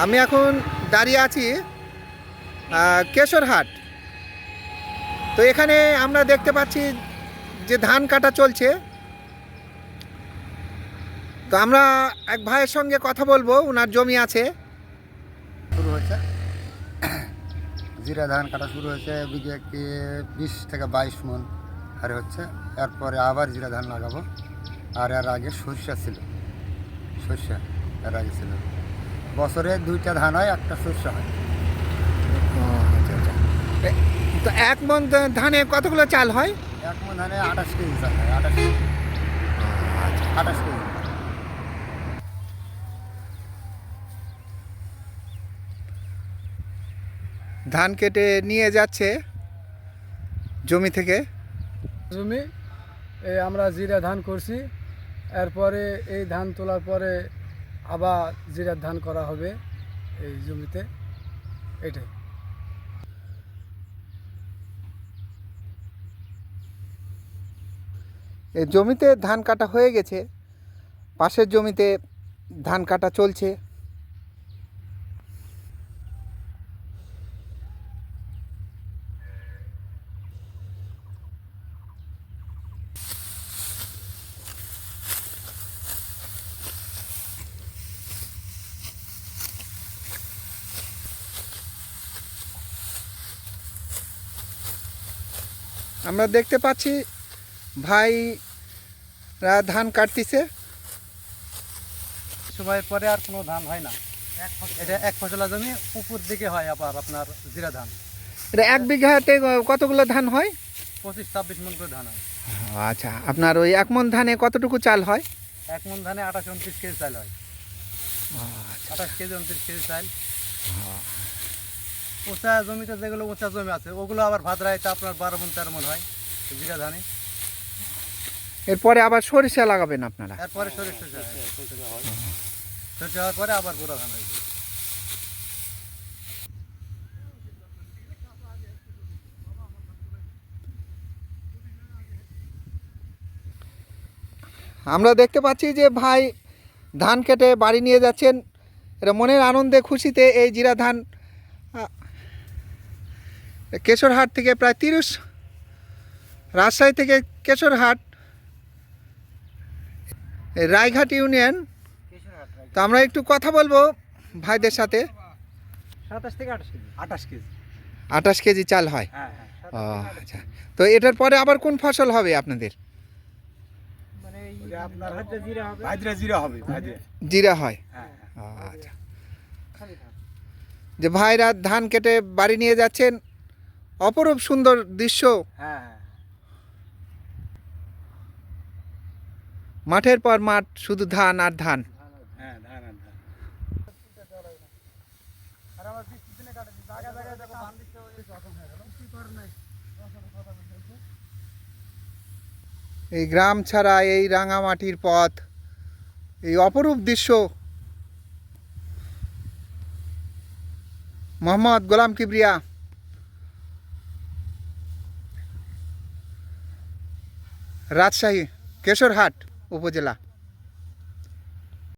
আমি এখন দাঁড়িয়ে আছি কেশরহাট। তো এখানে আমরা দেখতে পাচ্ছি যে ধান কাটা চলছে। তো আমরা এক ভাইয়ের সঙ্গে কথা বলবো, ওনার জমি আছে। শুরু হয়েছে, জিরা ধান কাটা শুরু হয়েছে, বিঘে 20 থেকে 22 মন হারে হচ্ছে। এরপরে আবার জিরা ধান লাগাবো। আর এর আগে সরষা ছিল, সরষা এর আগে ছিল। বছরে 2টা ধান হয়, একটা সরষা হয়। আচ্ছা আচ্ছা। তো এক মন ধানে কতগুলো চাল হয়? 1 মন ধানে 28 কেজি চাল হয়, 28 কেজি। 28 কেজি। ধান কেটে নিয়ে যাচ্ছে জমি থেকে। জমি এই আমরা জিরা ধান করছি। এরপরে এই ধান তোলার পরে আবার জিরার ধান করা হবে এই জমিতে, এটাই। এই জমিতে ধান কাটা হয়ে গেছে, পাশের জমিতে ধান কাটা চলছে। আমরা দেখতে পাচ্ছি ভাইরা ধান কাটতেছে। সময়ের পরে আর কোনো ধান হয় না। এটা এক ফসলা জমি, উপর দিকে হয় আবার আপনার জিরা ধান। এটা এক বিঘাতে কতগুলো ধান হয়? 25-26 মন করে ধান হয়। আচ্ছা, আপনার ওই এক মন ধানে কতটুকু চাল হয়? 1 মন ধানে 28-29 কেজি চাল হয়। 28 কেজি 29 কেজি চাল। উঁচা জমিতে যেগুলো উঁচা জমি আছে ওগুলো আবার ভাদ্রাইতে আপনার 12 মন 13 মন হয় জিরা ধানে। এরপরে আবার সরিষা লাগাবেন আপনারা? এরপরে সরিষা হওয়ার পরে আবার বোরা ধান হয়েছে। আমরা দেখতে পাচ্ছি যে ভাই ধান কেটে বাড়ি নিয়ে যাচ্ছেন। এটা মনের আনন্দে খুশিতে এই জিরা ধান কেশরহাট থেকে প্রায় 30, রাজশাহী থেকে কেশরহাট, রায়ঘাট ইউনিয়ন। তো আমরা একটু কথা বলবো ভাইদের সাথে। 27 থেকে 28 কেজি। 28 কেজি। 28 কেজি চাল হয়। হ্যাঁ ও আচ্ছা। তো এটার পরে আবার কোন ফসল হবে আপনাদের? মানে আপনার হাতে জিরা হবে। জিরা হয়। আচ্ছা। যে ভাইরা ধান কেটে বাড়ি নিয়ে যাচ্ছেন, অপরূপ সুন্দর দৃশ্য। হ্যাঁ। মাঠের পর মাঠ, শুধু ধান আর ধান। হ্যাঁ, ধান আর ধান। আর আমার 20 দিনে কাটেছি, জায়গা দেখো ধান দিতে রকম হয়ে গেল। কি করে নাই? এই গ্রাম ছাড়া এই রাঙামাটির পথ, এই অপরূপ দৃশ্য। মোহাম্মদ গোলাম কিবরিয়া, রাজশাহী কেশরহাট উপজেলা।